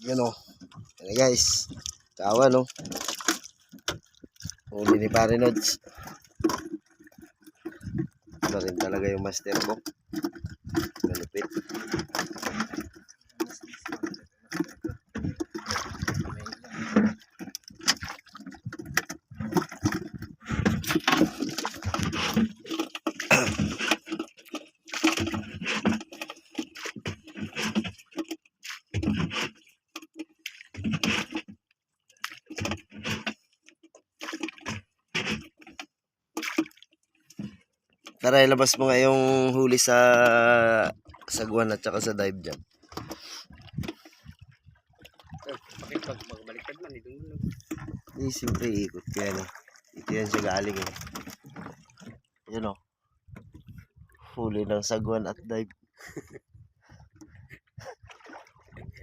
Yan o. Yan guys. Kawa no. Huli ni Pare Nods. Ito rin talaga yung master ko. Malupit. Tara, ilabas mo nga yung huli sa sagwan at saka sa dive jam. Pakipag magbaliktad man ito. Hindi, simple ikot yan eh. Ito yan siya galing eh. Yan o. Huli ng sagwan at dive.